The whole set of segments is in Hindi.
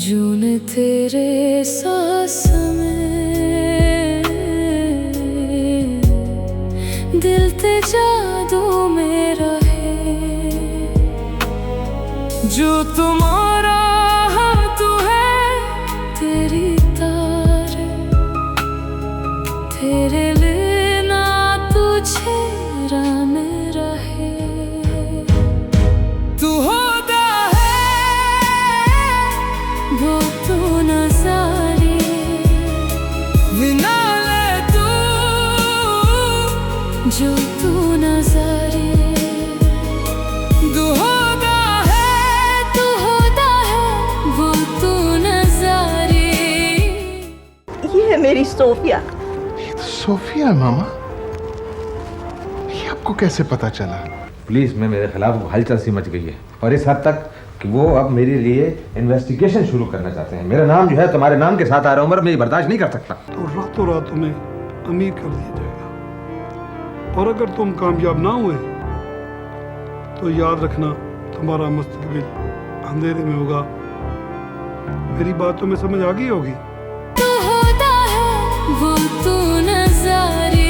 जून तेरे सांस में, दिल ते जादू मेरा है। जो तुम्हारा तू है, तेरी तार तेरे लेना तुझे मेरा है। तू होता वो तू नजारे बिना ले तू, जो तू नजारे। तू होता है वो तू नजारे। ये है मेरी सोफिया। ये तो सोफिया है मामा। ये आपको कैसे पता चला? पुलिस में मेरे खिलाफ हलचल सी मच गई है, और इस हद तक कि वो अब मेरे लिए इन्वेस्टिगेशन शुरू करना चाहते हैं। मेरा नाम जो है तुम्हारे नाम के साथ आ रहा है, उमर मैं बर्दाश्त नहीं कर सकता। तो रातों रात तुम्हें अमीर कर दिया जाएगा, और अगर तुम कामयाब ना हुए तो याद रखना तुम्हारा मुस्तकबिल अंधेरे में होगा। मेरी बात तुम्हें समझ आ गई होगी। तू होता है वो तू नजारे।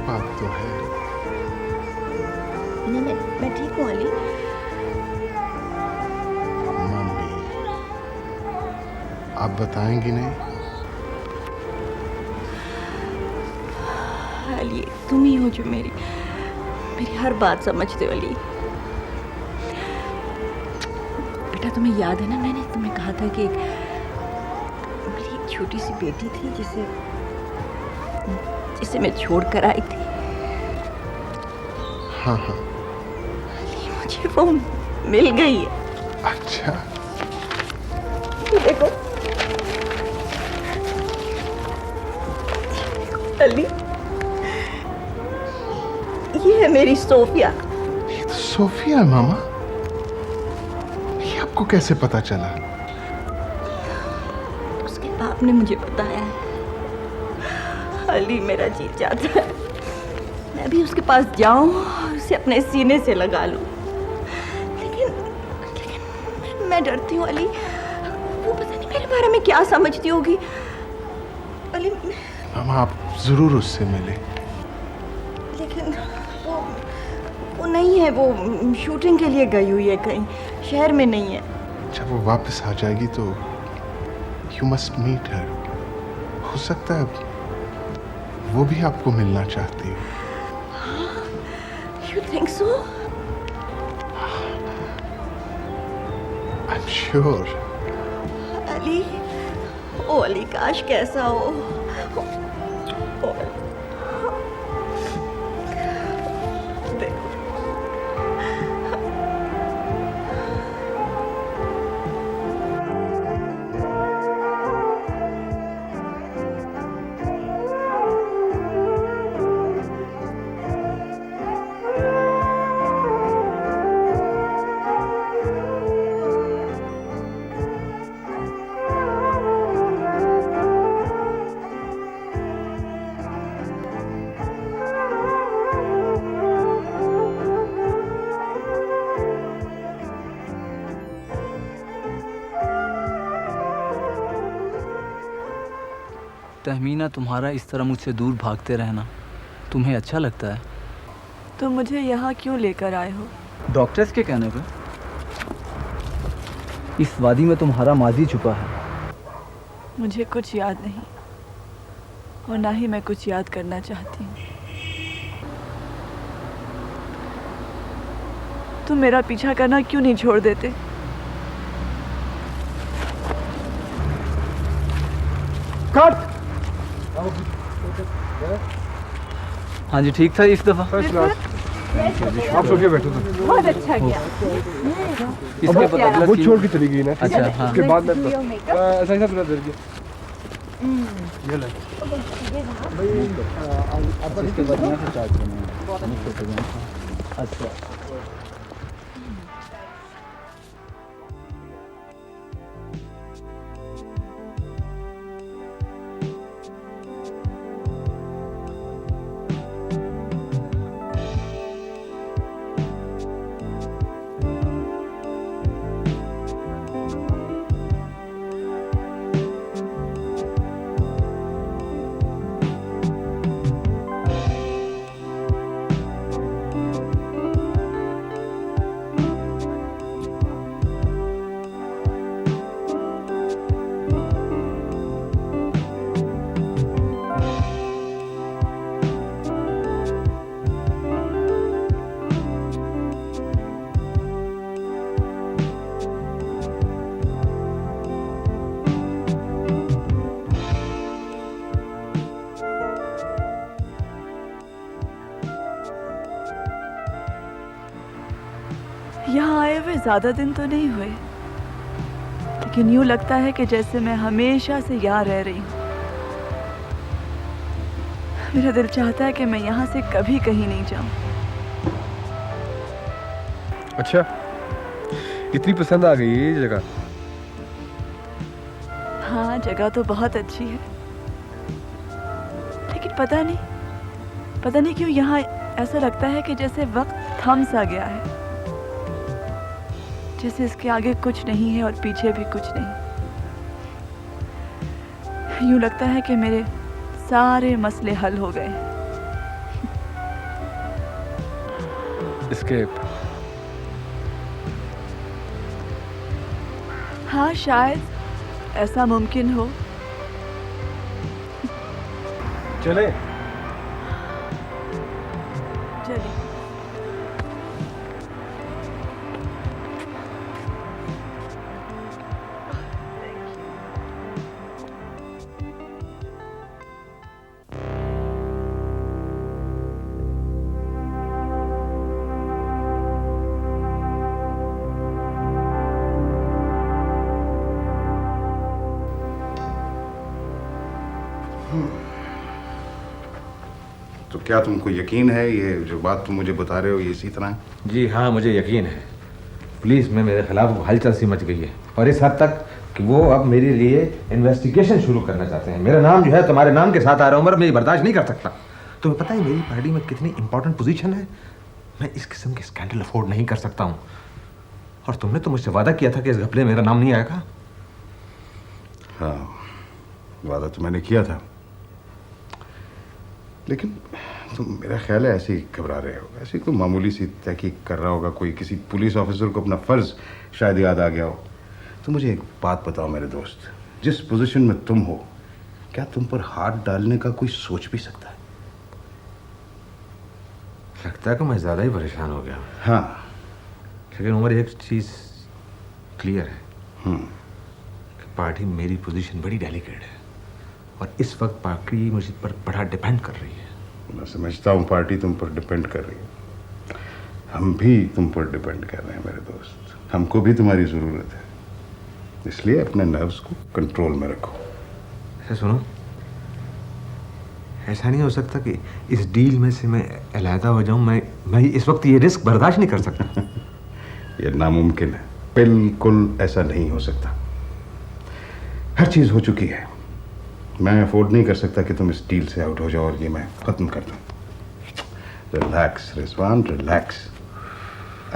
बात तो है। मैं ठीक हूँ अली। मम्मी, आप बताएंगी नहीं? अली तुम ही हो जो मेरी हर बात समझते हो अली। बेटा तुम्हें याद है ना, मैंने तुम्हें कहा था कि मेरी एक छोटी सी बेटी थी जिसे मैं छोड़ कर आई थी। हाँ हाँ, मुझे वो मिल गई है। अच्छा, देखो अली, ये है मेरी सोफिया। ये तो सोफिया है मामा। ये आपको कैसे पता चला? उसके बाप ने मुझे बताया है। अली मेरा जी चाहता है मैं भी उसके पास जाऊं और उसे अपने सीने से लगा लूं, लेकिन मैं डरती हूँ अली। वो पता नहीं मेरे बारे में क्या समझती होगी। अली मामा, आप जरूर उससे मिले। लेकिन वो नहीं है, वो शूटिंग के लिए गई हुई है कहीं, शहर में नहीं है। जब वो वापस आ जाएगी तो यू मस्ट मीट हर। हो सकता है वो भी आपको मिलना चाहती है। You think so? I'm sure. Ali, ओ अली, काश कैसा हो। देखो तहमीना, तुम्हारा इस तरह मुझसे दूर भागते रहना तुम्हें अच्छा लगता है? तो मुझे यहाँ क्यों लेकर आए हो? डॉक्टर्स के कहने पे इस वादी में तुम्हारा माजी छुपा है। मुझे कुछ याद नहीं और ना ही मैं कुछ याद करना चाहती हूँ। तुम मेरा पीछा करना क्यों नहीं छोड़ देते? कट। हाँ जी, ठीक था इस दफ़ा। First class. आप सो के बैठो तो। बहुत अच्छा किया। इसके बाद अगला वो सीन- छोड़ के चली गई ना। अच्छा, हाँ। उसके बाद मैं ऐसा ही सब दर गया। ये ले। इसके बाद यहाँ से चार्ज करना है। अच्छा, यहाँ आए हुए ज़्यादा दिन तो नहीं हुए, लेकिन यूँ लगता है कि जैसे मैं हमेशा से यहाँ रह रही हूँ। मेरा दिल चाहता है कि मैं यहाँ से कभी कहीं नहीं जाऊँ। अच्छा, इतनी पसंद आ गई ये जगह? हाँ, जगह तो बहुत अच्छी है, लेकिन पता नहीं क्यों यहाँ ऐसा लगता है कि जैसे वक्त थम सा गया है, जैसे इसके आगे कुछ नहीं है और पीछे भी कुछ नहीं। यूँ लगता है कि मेरे सारे मसले हल हो गए। एस्केप। हाँ, शायद ऐसा मुमकिन हो। चले। चलिए। तो क्या तुमको यकीन है ये जो बात तुम मुझे बता रहे हो ये इसी तरह है? जी हाँ, मुझे यकीन है। पुलिस में मेरे खिलाफ हलचल सी मच गई है, और इस हद तक कि वो अब मेरे लिए इन्वेस्टिगेशन शुरू करना चाहते हैं। मेरा नाम जो है तुम्हारे नाम के साथ आ रहा है, उमर, मैं ये बर्दाश्त नहीं कर सकता। तुम्हें पता है मेरी पार्टी में कितनी इंपॉर्टेंट पोजीशन है? मैं इस किस्म के स्कैंडल अफोर्ड नहीं कर सकता हूँ। और तुमने तो मुझसे वादा किया था कि इस घपले में मेरा नाम नहीं आएगा। हाँ, वादा तो मैंने किया था, लेकिन तुम मेरा ख्याल है ऐसे ही घबरा रहे हो। ऐसी कोई मामूली सी तहकीक कर रहा होगा कोई, किसी पुलिस ऑफिसर को अपना फ़र्ज़ शायद याद आ गया हो। तो मुझे एक बात बताओ मेरे दोस्त, जिस पोजीशन में तुम हो, क्या तुम पर हाथ डालने का कोई सोच भी सकता है? लगता है कि मैं ज़्यादा ही परेशान हो गया। हाँ, लेकिन उमर, एक चीज़ क्लियर है कि पार्टी में मेरी पोजीशन बड़ी डेलिकेट है, और इस वक्त पार्टी मुझ पर बड़ा डिपेंड कर रही है। मैं समझता हूँ पार्टी तुम पर डिपेंड कर रही है। हम भी तुम पर डिपेंड कर रहे हैं मेरे दोस्त। हमको भी तुम्हारी ज़रूरत है, इसलिए अपने नर्व्स को कंट्रोल में रखो। ऐसा सुनो, ऐसा नहीं हो सकता कि इस डील में से मैं अलहदा हो जाऊं। मैं इस वक्त ये रिस्क बर्दाश्त नहीं कर सकता। ये नामुमकिन है, बिल्कुल ऐसा नहीं हो सकता। हर चीज़ हो चुकी है। मैं अफोर्ड नहीं कर सकता कि तुम इस डील से आउट हो जाओ और ये मैं ख़त्म कर दूँ। Relax Rizwan, relax.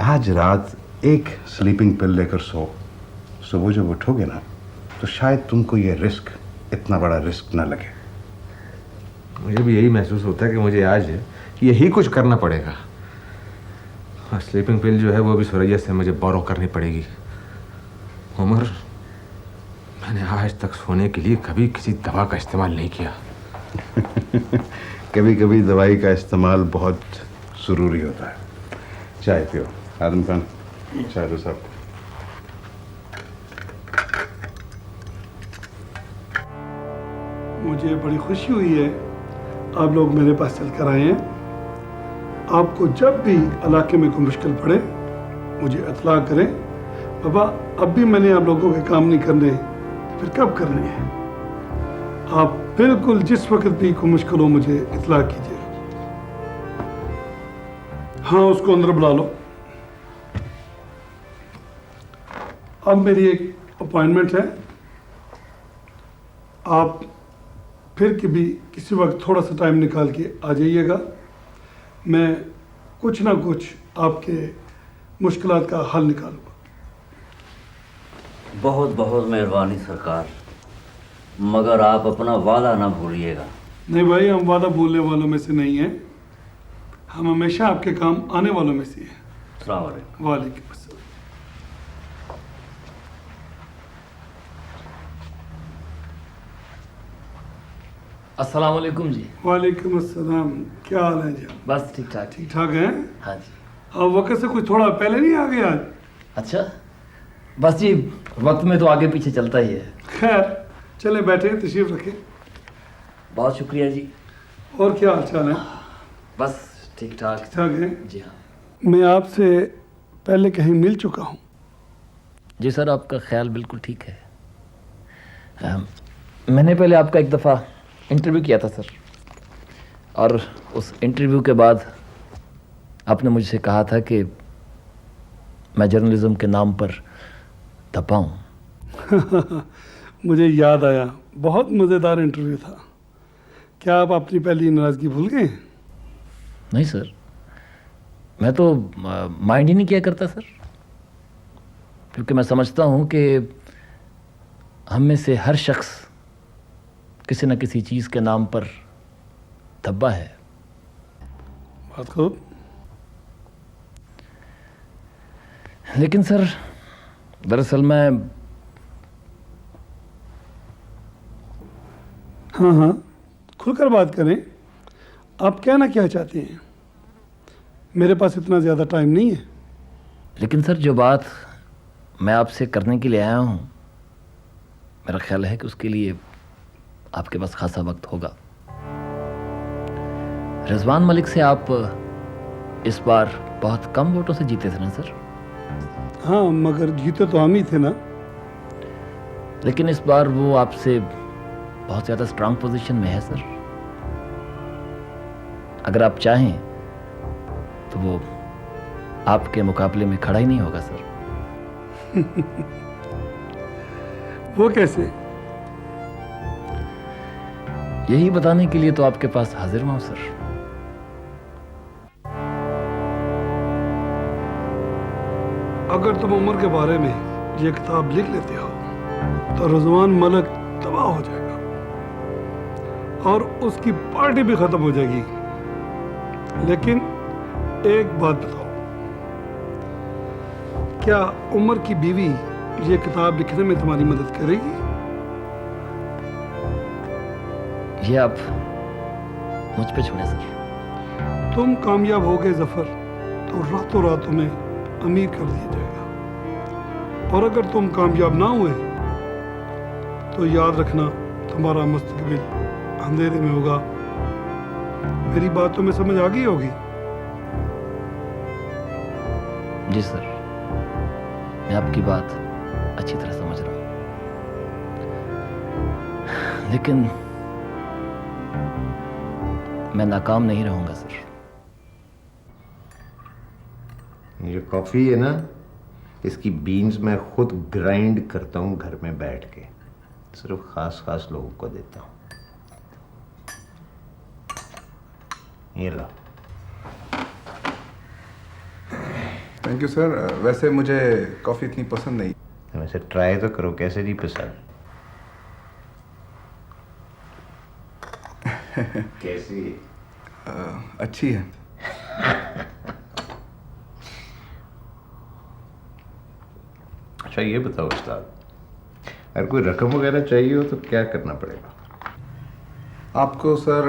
आज रात एक स्लीपिंग पिल लेकर सो। सुबह जब उठोगे ना, तो शायद तुमको ये रिस्क इतना बड़ा रिस्क ना लगे। मुझे भी यही महसूस होता है कि मुझे आज यही कुछ करना पड़ेगा। और स्लीपिंग पिल जो है वो भी सुरैया से मुझे बोरो करनी पड़ेगी। उमर, मैंने आज तक सोने के लिए कभी किसी दवा का इस्तेमाल नहीं किया। कभी कभी दवाई का इस्तेमाल बहुत ज़रूरी होता है। चाय पियो। आदम खान, चाय दो साहब। मुझे बड़ी खुशी हुई है आप लोग मेरे पास चल कर आए हैं। आपको जब भी इलाके में कोई मुश्किल पड़े मुझे इतला करें। बाबा, अब भी मैंने आप लोगों के काम नहीं करने, तो फिर कब करने हैं? आप बिल्कुल जिस वक्त भी कोई मुश्किल हो मुझे इतला कीजिए। हाँ, उसको अंदर बुला लो। अब मेरी एक अपॉइंटमेंट है। आप फिर कभी किसी वक्त थोड़ा सा टाइम निकाल के आ जाइएगा। मैं कुछ ना कुछ आपके मुश्किलात का हल निकालूंगा। बहुत बहुत मेहरबानी सरकार, मगर आप अपना वादा ना भूलिएगा। नहीं भाई, हम वादा भूलने वालों में से नहीं हैं। हम हमेशा आपके काम आने वालों में से हैं। अस्सलाम वालेकुम। वालेकुम अस्सलाम। अस्सलाम वालेकुम जी। वालेकुम अस्सलाम। क्या हाल है जी? बस ठीक ठाक। ठीक ठाक हैं? हाँ जी। आप वक्त से कुछ थोड़ा पहले नहीं आ गए आज? अच्छा, बस जी वक्त में तो आगे पीछे चलता ही है। खैर, चले बैठे, तशरीफ रखें। बहुत शुक्रिया जी। और क्या हाल चाल है? बस ठीक ठाक। ठाक है? जी हाँ। मैं आपसे पहले कहीं मिल चुका हूँ। जी सर, आपका ख्याल बिल्कुल ठीक है। मैंने पहले आपका एक दफ़ा इंटरव्यू किया था सर, और उस इंटरव्यू के बाद आपने मुझसे कहा था कि मैं जर्नलिज्म के नाम पर धब्बा हूँ। मुझे याद आया, बहुत मज़ेदार इंटरव्यू था। क्या आप अपनी पहली नाराज़गी भूल गए? नहीं सर, मैं तो माइंड ही नहीं किया करता सर, क्योंकि मैं समझता हूँ कि हम में से हर शख्स किसी न किसी चीज़ के नाम पर धब्बा है। बात खूब। लेकिन सर, दरअसल मैं हाँ, खुलकर बात करें। आप कहना क्या चाहते हैं? मेरे पास इतना ज़्यादा टाइम नहीं है। लेकिन सर, जो बात मैं आपसे करने के लिए आया हूँ, मेरा ख्याल है कि उसके लिए आपके पास खासा वक्त होगा। रिजवान मलिक से आप इस बार बहुत कम वोटों से जीते थे ना सर? हाँ, मगर जीते तो हम ही थे ना। लेकिन इस बार वो आपसे बहुत ज़्यादा स्ट्रांग पोजीशन में है सर। अगर आप चाहें तो वो आपके मुकाबले में खड़ा ही नहीं होगा सर। वो कैसे? यही बताने के लिए तो आपके पास हाजिर हुआ हूं सर। अगर तुम उमर के बारे में ये किताब लिख लेते हो तो रिजवान मलिक तबाह हो जाएगा और उसकी पार्टी भी खत्म हो जाएगी। लेकिन एक बात बताओ, क्या उमर की बीवी ये किताब लिखने में तुम्हारी मदद करेगी? ये आप मुझ पे छोड़े सर। तुम कामयाब हो गए जफर तो रातों रात तुम्हें अमीर कर दिया जाएगा, और अगर तुम कामयाब ना हुए तो याद रखना तुम्हारा मुस्तकबिल अंधेरे में होगा। मेरी बात तुम्हें समझ आ गई होगी? जी सर, मैं आपकी बात अच्छी तरह समझ रहा हूँ, लेकिन मैं नाकाम नहीं रहूंगा सर। ये कॉफ़ी है ना, इसकी बीन्स मैं खुद ग्राइंड करता हूँ घर में बैठ के, सिर्फ खास लोगों को देता हूँ। ये लो। Thank you sir. वैसे मुझे कॉफ़ी इतनी पसंद नहीं। वैसे ट्राई तो करो, कैसे नहीं पसंद? कैसी है? अच्छी है। अच्छा ये बताओ उस्ताद, अगर कोई रकम वगैरह चाहिए हो तो क्या करना पड़ेगा? आपको सर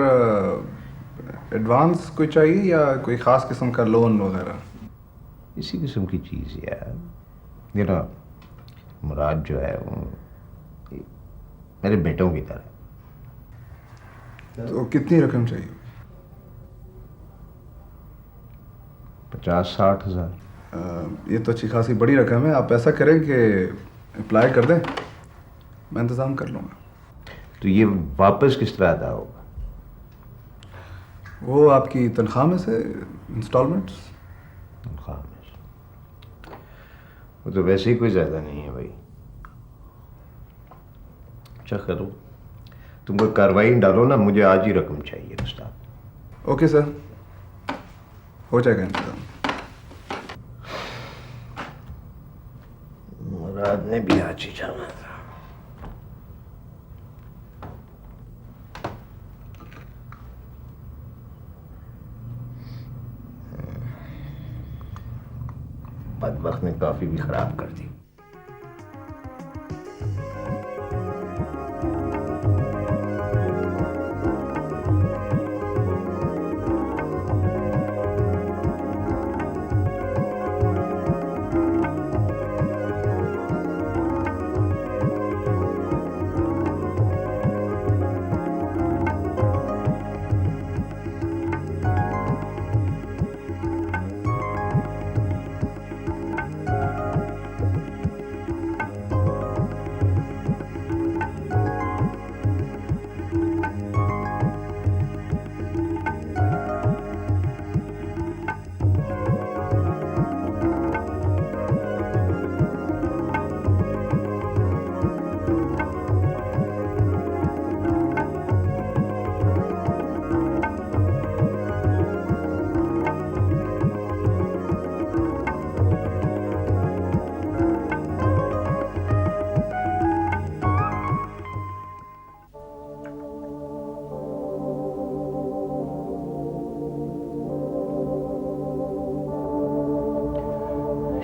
एडवांस कोई चाहिए या कोई ख़ास किस्म का लोन वगैरह? इसी किस्म की चीज़ यार। ये ना मुराद जो है वो मेरे बेटों की तरह। तो कितनी रकम चाहिए? 50-60 हज़ार। ये तो अच्छी खासी बड़ी रकम है। आप ऐसा करें कि अप्लाई कर दें, मैं इंतज़ाम कर लूँगा। तो ये वापस किस तरह अदा होगा? वो आपकी तनख्वाह में से इंस्टॉलमेंट्स। तनख्वाह में से? वो तो वैसे ही कोई ज़्यादा नहीं है भाई। अच्छा करो, तुम कोई कार्रवाई डालो ना, मुझे आज ही रकम चाहिए उस्ताद। ओके सर, हो जाएगा इंतज़ाम। मुराद ने भी आज ही जाना था। बदबख्त ने कॉफी भी खराब कर दी।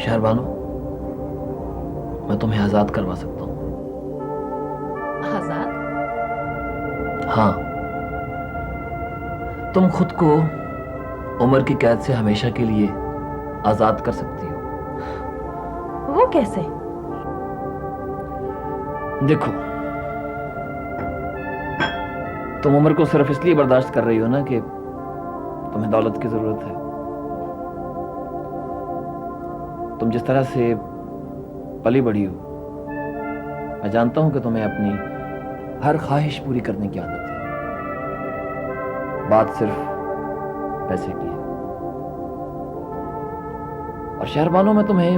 शहरबानो, मैं तुम्हें आज़ाद करवा सकता हूँ। आजाद? हाँ, तुम खुद को उम्र की कैद से हमेशा के लिए आज़ाद कर सकती हो। वो कैसे? देखो, तुम उम्र को सिर्फ इसलिए बर्दाश्त कर रही हो ना कि तुम्हें दौलत की जरूरत है। तुम जिस तरह से पली बड़ी हो, मैं जानता हूं कि तुम्हें अपनी हर ख्वाहिश पूरी करने की आदत है। बात सिर्फ पैसे की है। और शहरबानो, मैं तुम्हें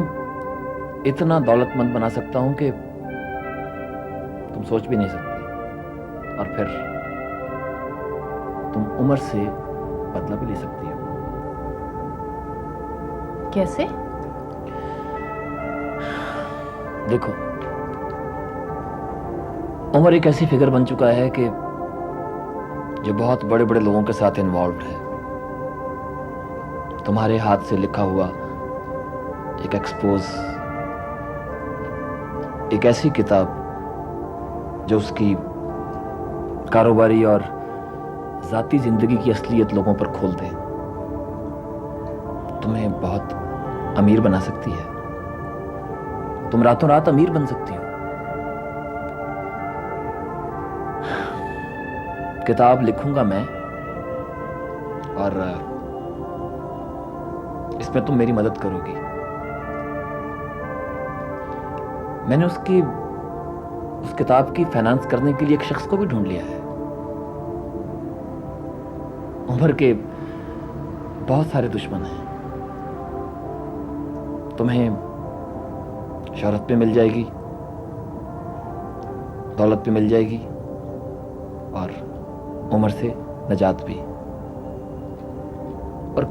इतना दौलतमंद बना सकता हूं कि तुम सोच भी नहीं सकती। और फिर तुम उम्र से बदला भी ले सकती हो। कैसे? देखो, उम्र एक ऐसी फिगर बन चुका है कि जो बहुत बड़े बड़े लोगों के साथ इन्वॉल्व है। तुम्हारे हाथ से लिखा हुआ एक एक्सपोज, एक ऐसी किताब जो उसकी कारोबारी और जाती जिंदगी की असलियत लोगों पर खोल दे, तुम्हें बहुत अमीर बना सकती है। तुम रातों रात अमीर बन सकती हो। किताब लिखूंगा मैं, और इसमें तुम मेरी मदद करोगी। मैंने उस किताब की फाइनेंस करने के लिए एक शख्स को भी ढूंढ लिया है। उम्र के बहुत सारे दुश्मन हैं। तुम्हें शोहरत भी मिल जाएगी, दौलत भी मिल जाएगी, और उम्र से नजात भी। और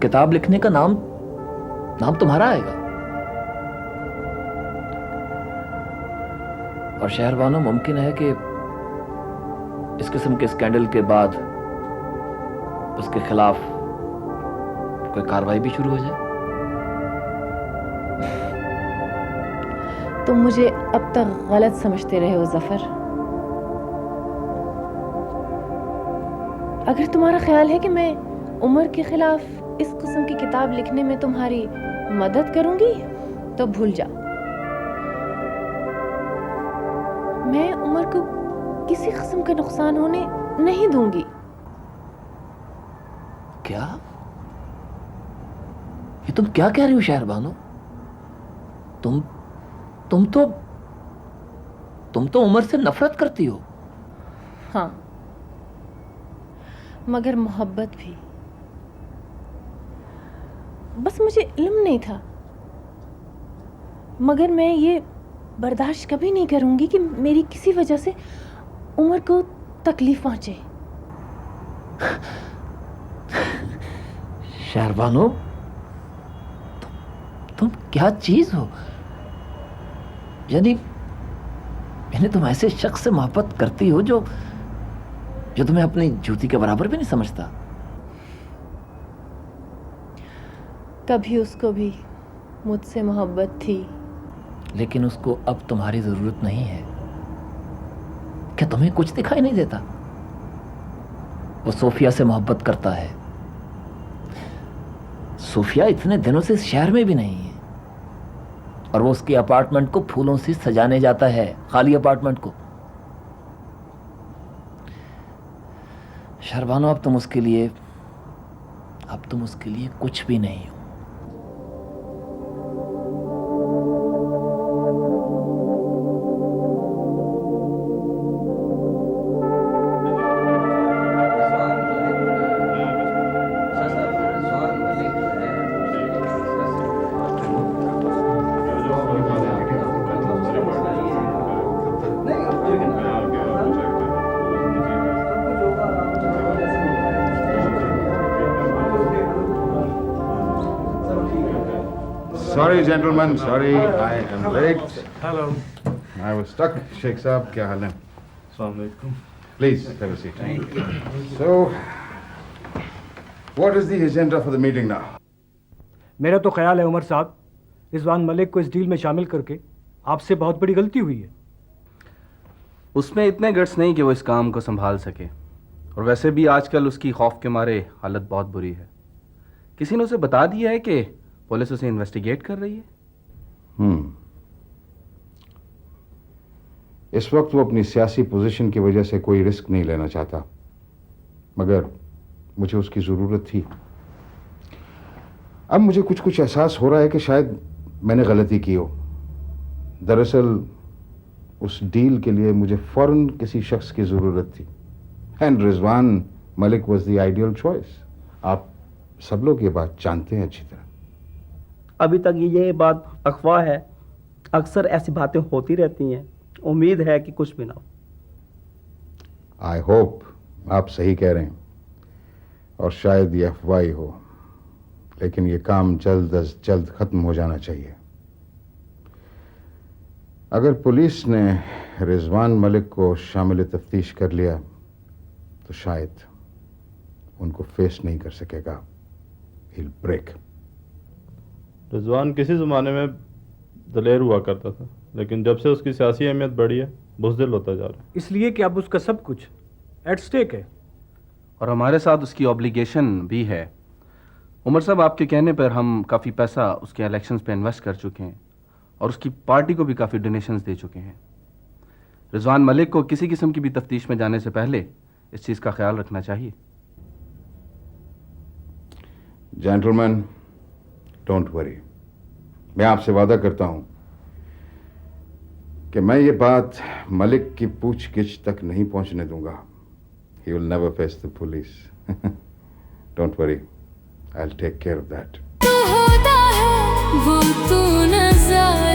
किताब लिखने का नाम तुम्हारा आएगा। और शहरबानो, मुमकिन है कि इस किस्म के स्कैंडल के बाद उसके खिलाफ कोई कार्रवाई भी शुरू हो जाए? तुम मुझे अब तक गलत समझते रहे हो जफर। अगर तुम्हारा ख्याल है कि मैं उमर के खिलाफ इस किस्म की किताब लिखने में तुम्हारी मदद करूंगी तो भूल जाओ। मैं उमर को किसी किस्म का नुकसान होने नहीं दूंगी। क्या? ये तुम क्या कह रही हो शहरबानो? तुम तो उमर से नफरत करती हो। हाँ, मगर मोहब्बत भी। बस मुझे इल्म नहीं था, मगर मैं ये बर्दाश्त कभी नहीं करूंगी कि मेरी किसी वजह से उमर को तकलीफ पहुंचे। शहरबानो, तुम क्या चीज हो? यानी तुम ऐसे शख्स से मोहब्बत करती हो जो तुम्हें अपनी जूती के बराबर भी नहीं समझता। कभी उसको भी मुझसे मोहब्बत थी, लेकिन उसको अब तुम्हारी जरूरत नहीं है। क्या तुम्हें कुछ दिखाई नहीं देता? वो सोफिया से मोहब्बत करता है। सोफिया इतने दिनों से इस शहर में भी नहीं है, और वो उसके अपार्टमेंट को फूलों से सजाने जाता है, खाली अपार्टमेंट को। शहरबानो, अब तुम उसके लिए कुछ भी नहीं हो। Sorry, gentlemen. Sorry, I am late. Hello. I was stuck. Sheikh साहब, क्या हाल है? Assalamualaikum. Please have a seat. So, what is the agenda for the meeting now? मेरा तो ख्याल है उमर साहब, रिजवान मलिक को इस डील में शामिल करके आपसे बहुत बड़ी गलती हुई है। उसमें इतने गट्स नहीं कि वो इस काम को संभाल सके, और वैसे भी आजकल उसकी खौफ के मारे हालत बहुत बुरी है। किसी ने उसे बता दिया है कि पुलिस उसे इन्वेस्टिगेट कर रही है। इस वक्त वो अपनी सियासी पोजीशन की वजह से कोई रिस्क नहीं लेना चाहता, मगर मुझे उसकी ज़रूरत थी। अब मुझे कुछ एहसास हो रहा है कि शायद मैंने गलती की हो। दरअसल उस डील के लिए मुझे फौरन किसी शख्स की ज़रूरत थी, and Rizwan Malik was the ideal choice. आप सब लोग ये बात जानते हैं अच्छी तरह। अभी तक ये बात अफवाह है, अक्सर ऐसी बातें होती रहती हैं। उम्मीद है कि कुछ भी ना हो। आई होप आप सही कह रहे हैं, और शायद ये अफवाह ही हो, लेकिन ये काम जल्द अज जल्द खत्म हो जाना चाहिए। अगर पुलिस ने रिजवान मलिक को शामिल तफ्तीश कर लिया तो शायद उनको फेस नहीं कर सकेगा। He'll break. रिजवान किसी ज़माने में दलेर हुआ करता था, लेकिन जब से उसकी सियासी अहमियत बढ़ी है बुज़दिल होता जा रहा है। इसलिए कि अब उसका सब कुछ एट स्टेक है, और हमारे साथ उसकी ऑब्लिगेशन भी है। उमर साहब, आपके कहने पर हम काफ़ी पैसा उसके इलेक्शंस पे इन्वेस्ट कर चुके हैं, और उसकी पार्टी को भी काफ़ी डोनेशंस दे चुके हैं। रिजवान मलिक को किसी किस्म की भी तफ्तीश में जाने से पहले इस चीज़ का ख्याल रखना चाहिए। Gentleman, don't worry. मैं आपसे वादा करता हूं कि मैं ये बात मलिक की पूछगिछ तक नहीं पहुंचने दूंगा। He will never face the police. Don't worry, I'll take care of that. होता है वो तू नज़ारा।